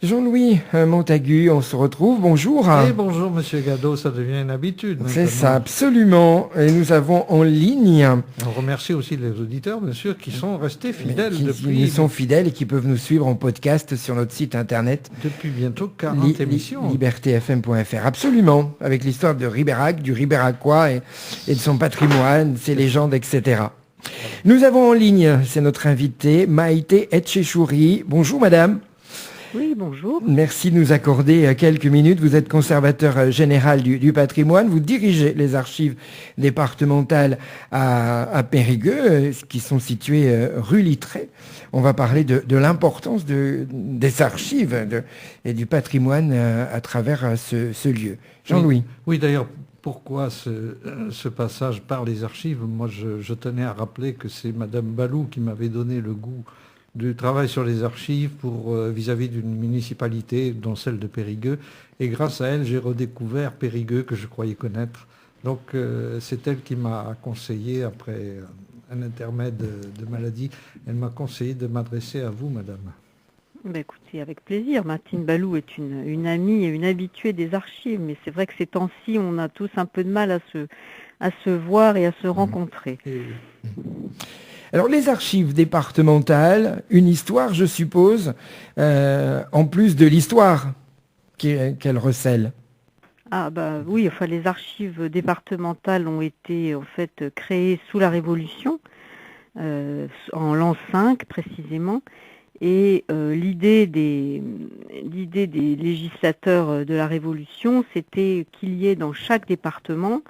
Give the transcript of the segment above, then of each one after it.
Jean-Louis Montagu, on se retrouve, bonjour. Et bonjour Monsieur Gadot, ça devient une habitude C'est maintenant. ça, absolument. Et nous avons en ligne, On remercie aussi les auditeurs, bien sûr, qui sont restés fidèles qui depuis, nous sont fidèles et qui peuvent nous suivre en podcast sur notre site internet depuis bientôt 40 émissions. libertéfm.fr. Absolument, avec l'histoire de Ribérac, du Ribéracois et de son patrimoine, ses légendes, etc. Nous avons en ligne, c'est notre invitée, Maïté Etchechouri. Bonjour madame. Oui, bonjour. Merci de nous accorder quelques minutes. Vous êtes conservateur général du patrimoine. Vous dirigez les archives départementales à Périgueux, qui sont situées rue Littré. On va parler de l'importance des archives et du patrimoine à travers ce lieu. Jean-Louis. Oui, d'ailleurs, pourquoi ce passage par les archives? Moi, je tenais à rappeler que c'est Madame Balou qui m'avait donné le goût du travail sur les archives vis-à-vis d'une municipalité, dont celle de Périgueux. Et grâce à elle, j'ai redécouvert Périgueux que je croyais connaître. Donc c'est elle qui m'a conseillé, après un intermède de maladie, elle m'a conseillé de m'adresser à vous, madame. Ben écoutez, avec plaisir. Martine Balou est une amie et une habituée des archives, mais c'est vrai que ces temps-ci, on a tous un peu de mal à se voir et à se rencontrer. Alors, les archives départementales, une histoire, je suppose, en plus de l'histoire qu'elle recèle. Ah bah oui, enfin les archives départementales ont été en fait créées sous la Révolution, en l'an 5 précisément, et l'idée des législateurs de la Révolution, c'était qu'il y ait dans chaque département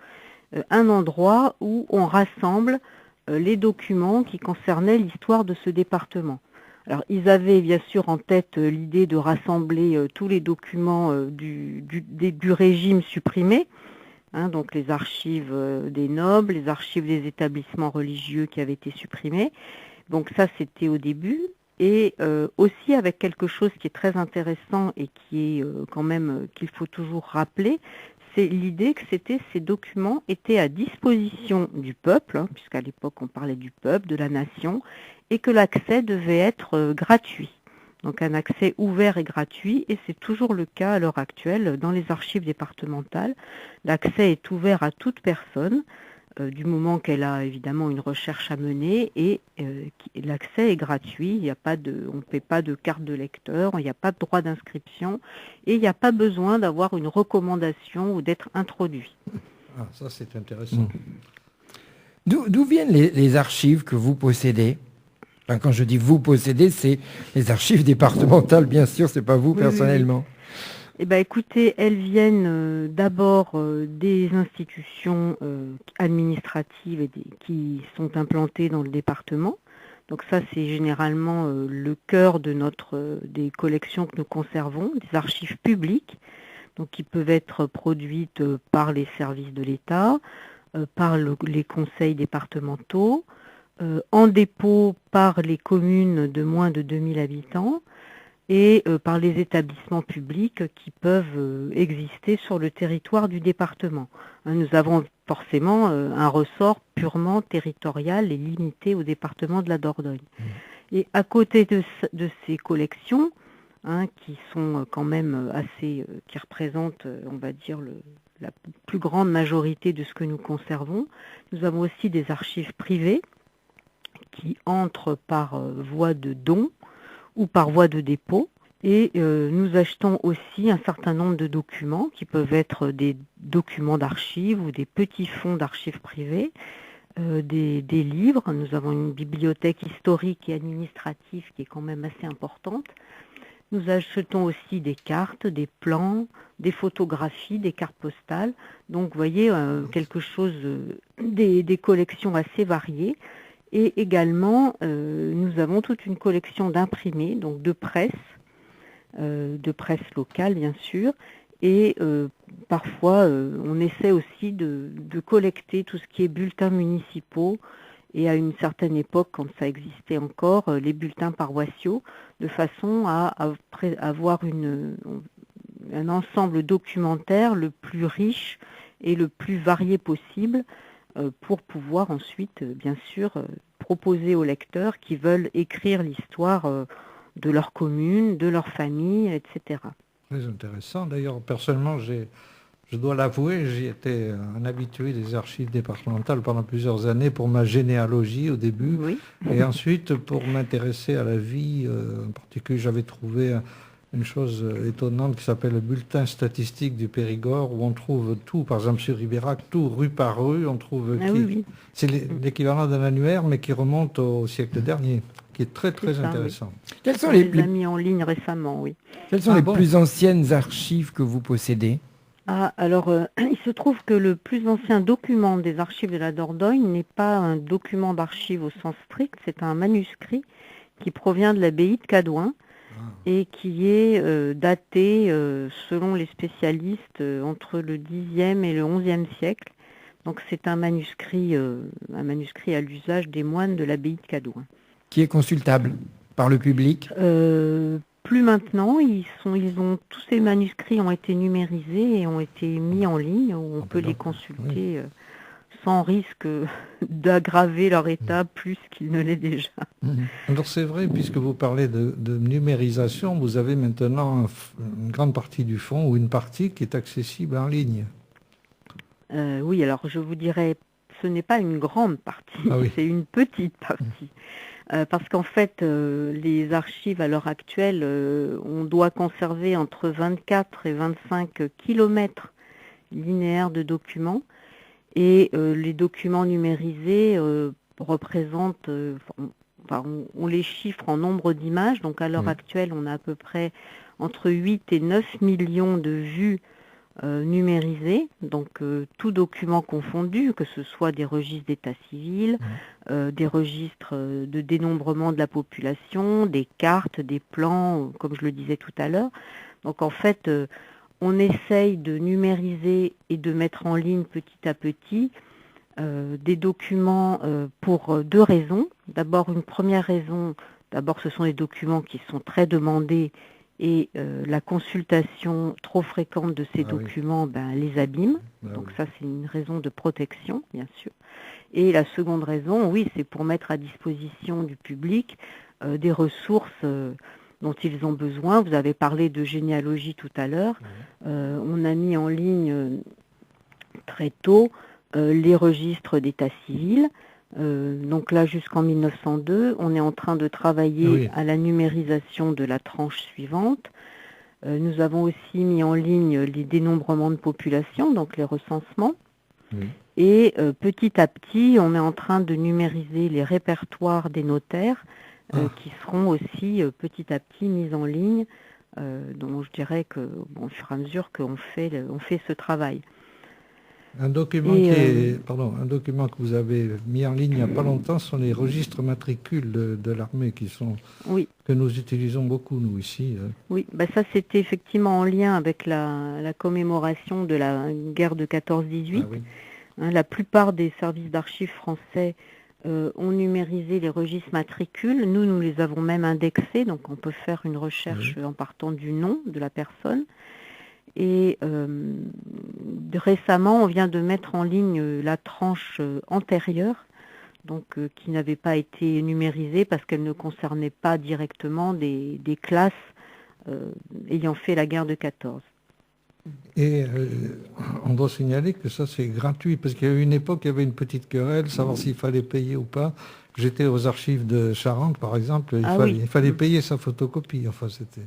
un endroit où on rassemble les documents qui concernaient l'histoire de ce département. Alors, ils avaient bien sûr en tête l'idée de rassembler tous les documents du régime supprimé, hein, donc les archives des nobles, les archives des établissements religieux qui avaient été supprimés. Donc ça, c'était au début. Et aussi avec quelque chose qui est très intéressant et qui est quand même qu'il faut toujours rappeler, c'est l'idée que ces documents étaient à disposition du peuple, hein, puisqu'à l'époque on parlait du peuple, de la nation, et que l'accès devait être gratuit. Donc un accès ouvert et gratuit, et c'est toujours le cas à l'heure actuelle dans les archives départementales. L'accès est ouvert à toute personne, du moment qu'elle a évidemment une recherche à mener, et l'accès est gratuit. Il n'y a pas on ne paie pas de carte de lecteur, il n'y a pas de droit d'inscription, et il n'y a pas besoin d'avoir une recommandation ou d'être introduit. Ah, ça c'est intéressant. D'où viennent les archives que vous possédez? Enfin, quand je dis vous possédez, c'est les archives départementales, bien sûr, c'est pas vous personnellement. Oui. Eh bien, écoutez, elles viennent d'abord des institutions administratives qui sont implantées dans le département. Donc ça, c'est généralement le cœur des collections que nous conservons, des archives publiques, donc qui peuvent être produites par les services de l'État, par les conseils départementaux, en dépôt par les communes de moins de 2000 habitants, et par les établissements publics qui peuvent exister sur le territoire du département. Nous avons forcément un ressort purement territorial et limité au département de la Dordogne. Et à côté de ces collections, hein, qui sont quand même assez, qui représentent, on va dire, la plus grande majorité de ce que nous conservons, nous avons aussi des archives privées qui entrent par voie de don ou par voie de dépôt. Et nous achetons aussi un certain nombre de documents qui peuvent être des documents d'archives ou des petits fonds d'archives privés, des livres. Nous avons une bibliothèque historique et administrative qui est quand même assez importante. Nous achetons aussi des cartes, des plans, des photographies, des cartes postales. Donc vous voyez, quelque chose, des collections assez variées. Et également, nous avons toute une collection d'imprimés, donc de presse locale bien sûr, et parfois on essaie aussi de collecter tout ce qui est bulletins municipaux, et à une certaine époque, quand ça existait encore, les bulletins paroissiaux, de façon à avoir un ensemble documentaire le plus riche et le plus varié possible, pour pouvoir ensuite, bien sûr, proposer aux lecteurs qui veulent écrire l'histoire de leur commune, de leur famille, etc. Très intéressant. D'ailleurs, personnellement, je dois l'avouer, j'ai été un habitué des archives départementales pendant plusieurs années pour ma généalogie au début. Oui. Et ensuite, pour m'intéresser à la vie, en particulier, j'avais trouvé une chose étonnante qui s'appelle le bulletin statistique du Périgord, où on trouve tout, par exemple sur Ribérac, tout rue par rue, on trouve Oui. C'est l'équivalent d'un annuaire, mais qui remonte au siècle dernier, qui est très très intéressant. Oui. Quelles sont on les a mis en ligne récemment, oui. Quelles sont les plus anciennes archives que vous possédez? Alors, il se trouve que le plus ancien document des archives de la Dordogne n'est pas un document d'archives au sens strict, c'est un manuscrit qui provient de l'abbaye de Cadouin et qui est daté, selon les spécialistes, entre le Xe et le XIe siècle. Donc c'est un manuscrit à l'usage des moines de l'abbaye de Cadouin. Qui est consultable par le public? Plus maintenant, tous ces manuscrits ont été numérisés et ont été mis en ligne, où on peut les consulter sans risque d'aggraver leur état plus qu'il ne l'est déjà. Alors c'est vrai, puisque vous parlez de numérisation, vous avez maintenant une grande partie du fonds ou une partie qui est accessible en ligne. Oui, alors je vous dirais, ce n'est pas une grande partie, c'est une petite partie. Parce qu'en fait, les archives à l'heure actuelle, on doit conserver entre 24 et 25 kilomètres linéaires de documents. Et les documents numérisés représentent, on les chiffre en nombre d'images. Donc à l'heure actuelle, on a à peu près entre 8 et 9 millions de vues numérisées, donc tout document confondu, que ce soit des registres d'état civil, des registres de dénombrement de la population, des cartes, des plans, comme je le disais tout à l'heure. Donc en fait, on essaye de numériser et de mettre en ligne petit à petit des documents pour deux raisons. D'abord, une première raison, ce sont des documents qui sont très demandés et la consultation trop fréquente de ces documents les abîme. Donc ça, c'est une raison de protection, bien sûr. Et la seconde raison, c'est pour mettre à disposition du public des ressources dont ils ont besoin. Vous avez parlé de généalogie tout à l'heure. On a mis en ligne très tôt les registres d'état civil. Donc là, jusqu'en 1902, on est en train de travailler à la numérisation de la tranche suivante. Nous avons aussi mis en ligne les dénombrements de population, donc les recensements. Et petit à petit, on est en train de numériser les répertoires des notaires qui seront aussi petit à petit mis en ligne. Donc je dirais que au fur et à mesure qu'on fait ce travail. Un document que vous avez mis en ligne il n'y a pas longtemps sont les registres matricules de l'armée que nous utilisons beaucoup, nous, ici. Oui, ça c'était effectivement en lien avec la commémoration de la guerre de 14-18. La plupart des services d'archives français ont numérisé les registres matricules. Nous les avons même indexés, donc on peut faire une recherche en partant du nom de la personne. Et récemment, on vient de mettre en ligne la tranche antérieure, donc qui n'avait pas été numérisée parce qu'elle ne concernait pas directement des classes ayant fait la guerre de 14. Et on doit signaler que ça c'est gratuit, parce qu'il y a eu une époque, il y avait une petite querelle, savoir s'il fallait payer ou pas. J'étais aux archives de Charente, par exemple, il fallait payer sa photocopie. Enfin, c'était...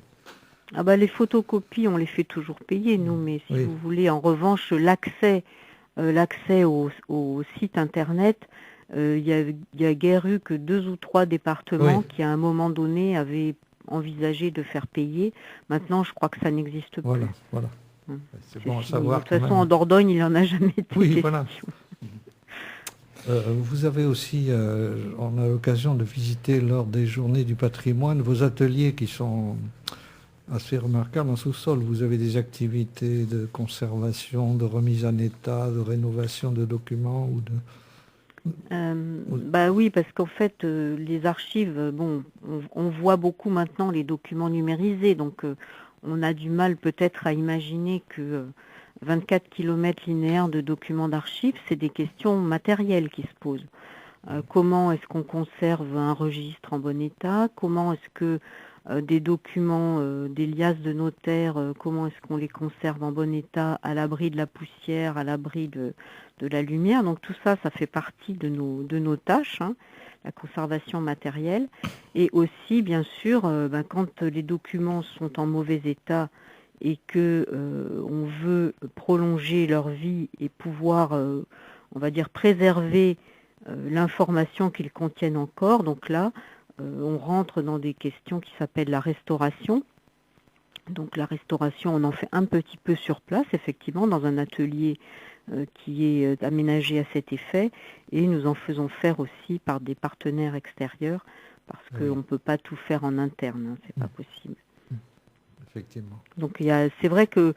les photocopies, on les fait toujours payer, nous, mais si vous voulez, en revanche, l'accès au site internet, il y a guère eu que 2 ou 3 départements qui, à un moment donné, avaient envisagé de faire payer. Maintenant, je crois que ça n'existe plus. Voilà. C'est bon à savoir. De toute façon, en Dordogne, il n'en a jamais été question. Voilà. Vous avez aussi, on a l'occasion de visiter lors des journées du patrimoine vos ateliers qui sont assez remarquables en sous-sol. Vous avez des activités de conservation, de remise en état, de rénovation de documents ou de... Oui, parce qu'en fait, les archives, on voit beaucoup maintenant les documents numérisés, donc on a du mal peut-être à imaginer que 24 km linéaires de documents d'archives, c'est des questions matérielles qui se posent. Comment est-ce qu'on conserve un registre en bon état? Comment est-ce que des documents, des liasses de notaire, comment est-ce qu'on les conserve en bon état, à l'abri de la poussière, à l'abri de la lumière. Donc tout ça, ça fait partie de nos tâches, hein, la conservation matérielle. Et aussi, bien sûr, quand les documents sont en mauvais état et que on veut prolonger leur vie et pouvoir, on va dire, préserver l'information qu'ils contiennent encore, donc là, on rentre dans des questions qui s'appellent la restauration. Donc la restauration, on en fait un petit peu sur place, effectivement, dans un atelier qui est aménagé à cet effet, et nous en faisons faire aussi par des partenaires extérieurs, parce qu'on ne peut pas tout faire en interne, hein, c'est pas possible. Effectivement. Donc c'est vrai que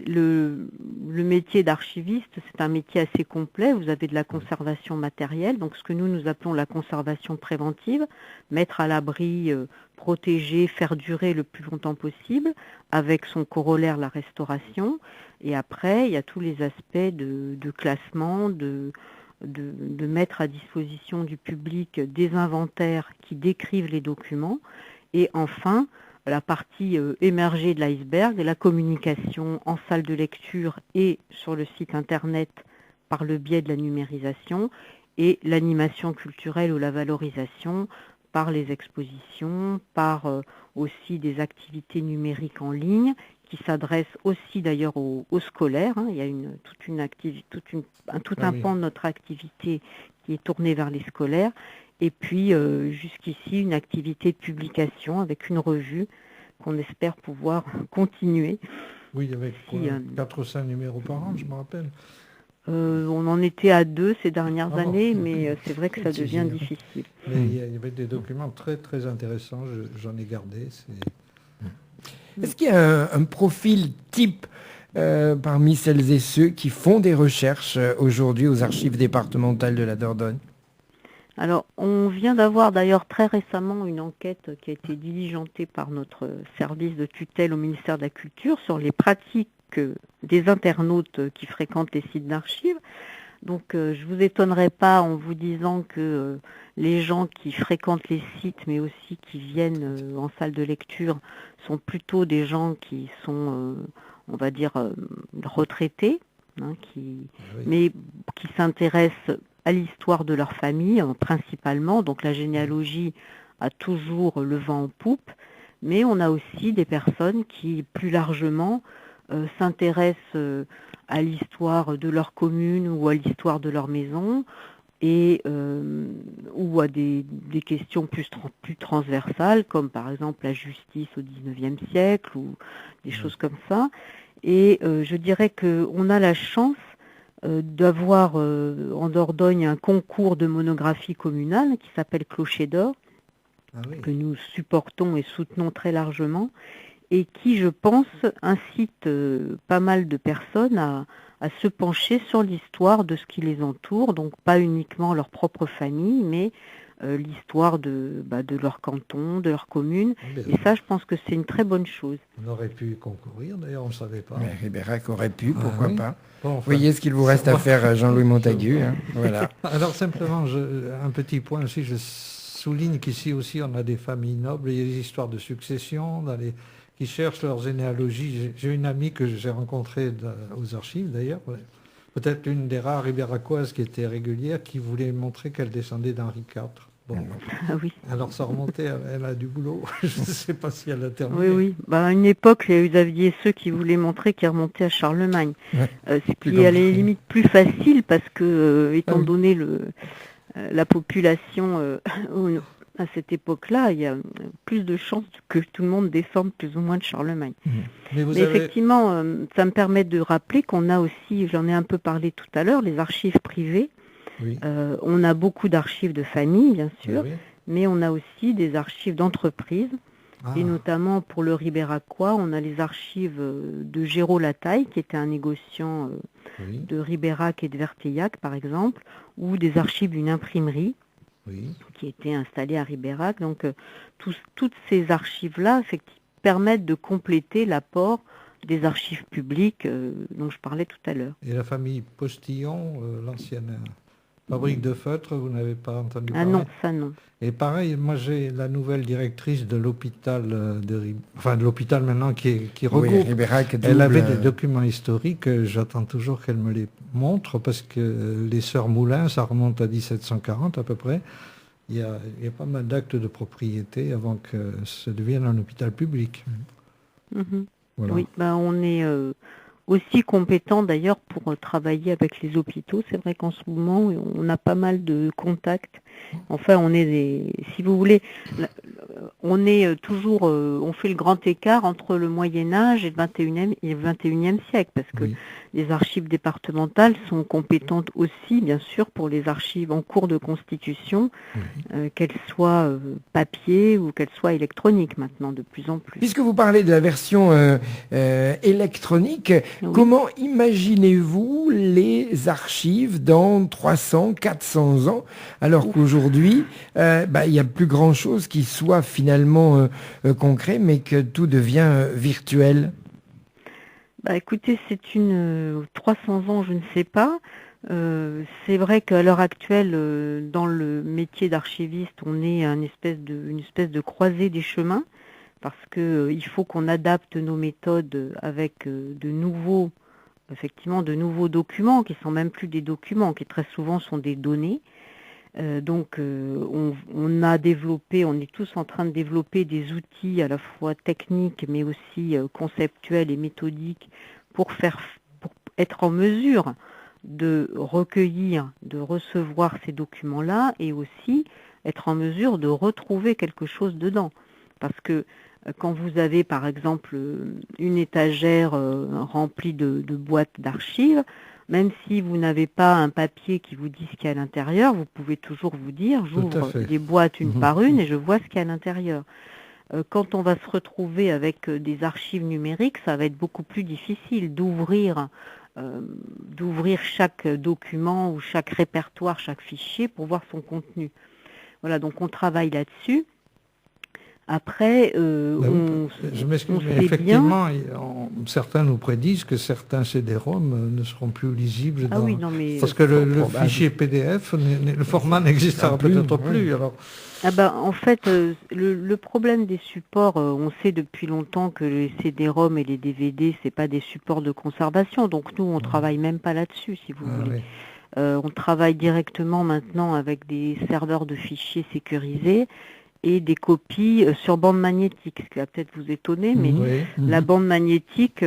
le métier d'archiviste, c'est un métier assez complet. Vous avez de la conservation matérielle, donc ce que nous appelons la conservation préventive, mettre à l'abri, protéger, faire durer le plus longtemps possible, avec son corollaire la restauration. Et après, il y a tous les aspects de classement, de mettre à disposition du public des inventaires qui décrivent les documents. Et enfin, la partie émergée de l'iceberg, la communication en salle de lecture et sur le site internet par le biais de la numérisation, et l'animation culturelle ou la valorisation par les expositions, par aussi des activités numériques en ligne qui s'adressent aussi d'ailleurs aux scolaires, hein. Il y a tout un pan de notre activité qui est tourné vers les scolaires. Et puis jusqu'ici, une activité de publication avec une revue qu'on espère pouvoir continuer. Oui, avec 4 ou 5 numéros par an, je me rappelle. On en était à 2 ces dernières années, mais c'est vrai que ça devient difficile. Mais il y avait des documents très très intéressants, j'en ai gardé. Est-ce qu'il y a un profil type parmi celles et ceux qui font des recherches aujourd'hui aux archives départementales de la Dordogne ? Alors, on vient d'avoir d'ailleurs très récemment une enquête qui a été diligentée par notre service de tutelle au ministère de la Culture sur les pratiques des internautes qui fréquentent les sites d'archives. Donc, je vous étonnerai pas en vous disant que les gens qui fréquentent les sites, mais aussi qui viennent en salle de lecture, sont plutôt des gens qui sont, on va dire, retraités, hein, mais qui s'intéressent à l'histoire de leur famille, principalement. Donc la généalogie a toujours le vent en poupe, mais on a aussi des personnes qui, plus largement, s'intéressent à l'histoire de leur commune ou à l'histoire de leur maison, et ou à des questions plus transversales, comme par exemple la justice au XIXe siècle, ou des choses comme ça. Et je dirais qu'on a la chance d'avoir en Dordogne un concours de monographie communale qui s'appelle Clocher d'Or, que nous supportons et soutenons très largement, et qui, je pense, incite pas mal de personnes à se pencher sur l'histoire de ce qui les entoure, donc pas uniquement leur propre famille, mais l'histoire de leur canton, de leur commune. Et ça, je pense que c'est une très bonne chose. On aurait pu concourir, d'ailleurs, on ne savait pas. Mais Ribérac aurait pu, pourquoi pas. Bon, enfin, voyez ce qu'il vous reste à faire, Jean-Louis Montagu. Hein, voilà. Alors simplement, un petit point aussi, je souligne qu'ici aussi on a des familles nobles, il y a des histoires de succession, qui cherchent leur généalogie. J'ai une amie que j'ai rencontrée aux archives d'ailleurs, peut-être l'une des rares ribéracoises qui était régulière, qui voulait montrer qu'elle descendait d'Henri IV. Bon. Ah oui. Alors ça remontait, elle a du boulot. Je ne sais pas si elle a terminé. Oui. À une époque, vous aviez ceux qui voulaient montrer qu'ils remontaient à Charlemagne. Ce qui est à la limite plus facile parce que, étant donné la population à cette époque-là, il y a plus de chances que tout le monde descende plus ou moins de Charlemagne. Mais effectivement, ça me permet de rappeler qu'on a aussi, j'en ai un peu parlé tout à l'heure, les archives privées. Oui. On a beaucoup d'archives de famille, bien sûr, mais on a aussi des archives d'entreprise. Et notamment pour le Ribéracois, on a les archives de Géraud Lataille, qui était un négociant de Ribérac et de Verteillac, par exemple, ou des archives d'une imprimerie qui était installée à Ribérac. Donc toutes ces archives-là permettent de compléter l'apport des archives publiques dont je parlais tout à l'heure. Et la famille Postillon, l'ancienne Fabrique de feutres, vous n'avez pas entendu Ah parler? non, ça non. Et pareil, moi j'ai la nouvelle directrice de l'hôpital, de l'hôpital maintenant qui regroupe. Oui, Ribérac, Elle avait double, des documents historiques, j'attends toujours qu'elle me les montre, parce que les Sœurs Moulins, ça remonte à 1740 à peu près. Il y a pas mal d'actes de propriété avant que ça devienne un hôpital public. Mhm. Voilà. Oui, on est aussi compétent d'ailleurs pour travailler avec les hôpitaux. C'est vrai qu'en ce moment, on a pas mal de contacts. Enfin, on est si vous voulez, on est toujours, on fait le grand écart entre le Moyen-Âge et le 21e siècle, parce que les archives départementales sont compétentes aussi, bien sûr, pour les archives en cours de constitution, qu'elles soient papier ou qu'elles soient électroniques maintenant, de plus en plus. Puisque vous parlez de la version électronique, comment imaginez-vous les archives dans 300, 400 ans, alors qu'aujourd'hui, il n'y a plus grand-chose qui soit finalement concret, mais que tout devient virtuel? Écoutez, 300 ans, je ne sais pas. C'est vrai qu'à l'heure actuelle, dans le métier d'archiviste, on est une espèce de croisée des chemins, parce que il faut qu'on adapte nos méthodes avec de nouveaux documents, qui sont même plus des documents, qui très souvent sont des données. Donc on est tous en train de développer des outils à la fois techniques mais aussi conceptuels et méthodiques pour être en mesure de recueillir, de recevoir ces documents-là, et aussi être en mesure de retrouver quelque chose dedans. Parce que quand vous avez par exemple une étagère remplie de boîtes d'archives, même si vous n'avez pas un papier qui vous dit ce qu'il y a à l'intérieur, vous pouvez toujours vous dire, j'ouvre les boîtes une par une et je vois ce qu'il y a à l'intérieur. Quand on va se retrouver avec des archives numériques, ça va être beaucoup plus difficile d'ouvrir chaque document ou chaque répertoire, chaque fichier pour voir son contenu. Voilà, donc on travaille là-dessus. Après, je m'excuse, mais effectivement, certains nous prédisent que certains CD-ROM ne seront plus lisibles parce que le fichier PDF, le format n'existera peut-être plus. Alors. En fait, le problème des supports, on sait depuis longtemps que les CD-ROM et les DVD, c'est pas des supports de conservation. Donc nous, on travaille même pas là-dessus, si vous voulez. On travaille directement maintenant avec des serveurs de fichiers sécurisés et des copies sur bande magnétique, ce qui va peut-être vous étonner, mais la bande magnétique,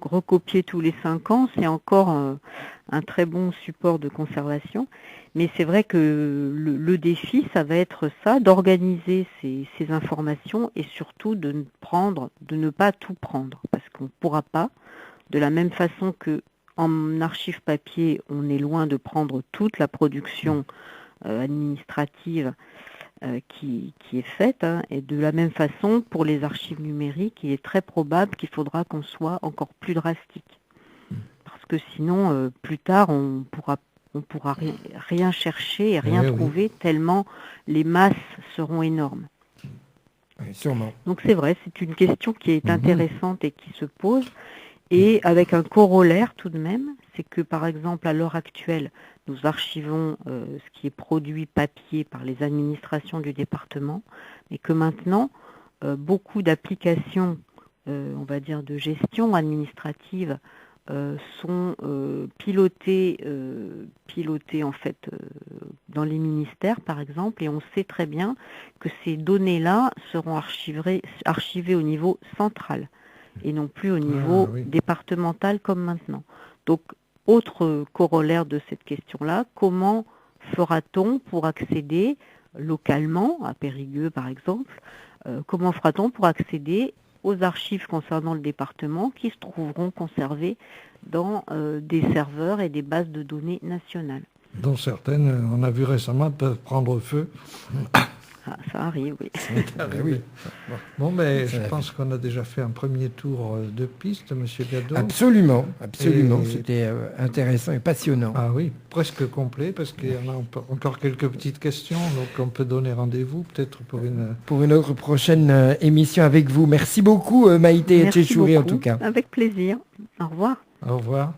recopier tous les 5 ans, c'est encore un très bon support de conservation. Mais c'est vrai que le défi, ça va être ça, d'organiser ces informations et surtout de ne pas tout prendre, parce qu'on ne pourra pas, de la même façon que en archive papier, on est loin de prendre toute la production administrative qui est faite, et de la même façon pour les archives numériques, il est très probable qu'il faudra qu'on soit encore plus drastique, parce que sinon plus tard on pourra rien chercher et rien trouver, tellement les masses seront énormes. Oui, sûrement. Donc c'est vrai, c'est une question qui est intéressante et qui se pose, et avec un corollaire tout de même, c'est que par exemple à l'heure actuelle, nous archivons ce qui est produit papier par les administrations du département, mais que maintenant, beaucoup d'applications, on va dire de gestion administrative, sont pilotées en fait dans les ministères par exemple, et on sait très bien que ces données-là seront archivées au niveau central et non plus au niveau départemental comme maintenant. Donc, autre corollaire de cette question-là, comment fera-t-on pour accéder localement, à Périgueux par exemple, comment fera-t-on pour accéder aux archives concernant le département qui se trouveront conservées dans des serveurs et des bases de données nationales. Dont certaines, on a vu récemment, peuvent prendre feu. Ça arrive, oui. Oui. Bon, mais je pense qu'on a déjà fait un premier tour de piste, Monsieur Gadot. Absolument. C'était intéressant et passionnant. Ah oui, presque complet, parce qu'il y en a encore quelques petites questions, donc on peut donner rendez-vous peut-être pour une autre prochaine émission avec vous. Merci beaucoup, Maïté Etchechouri, en tout cas. Avec plaisir. Au revoir. Au revoir.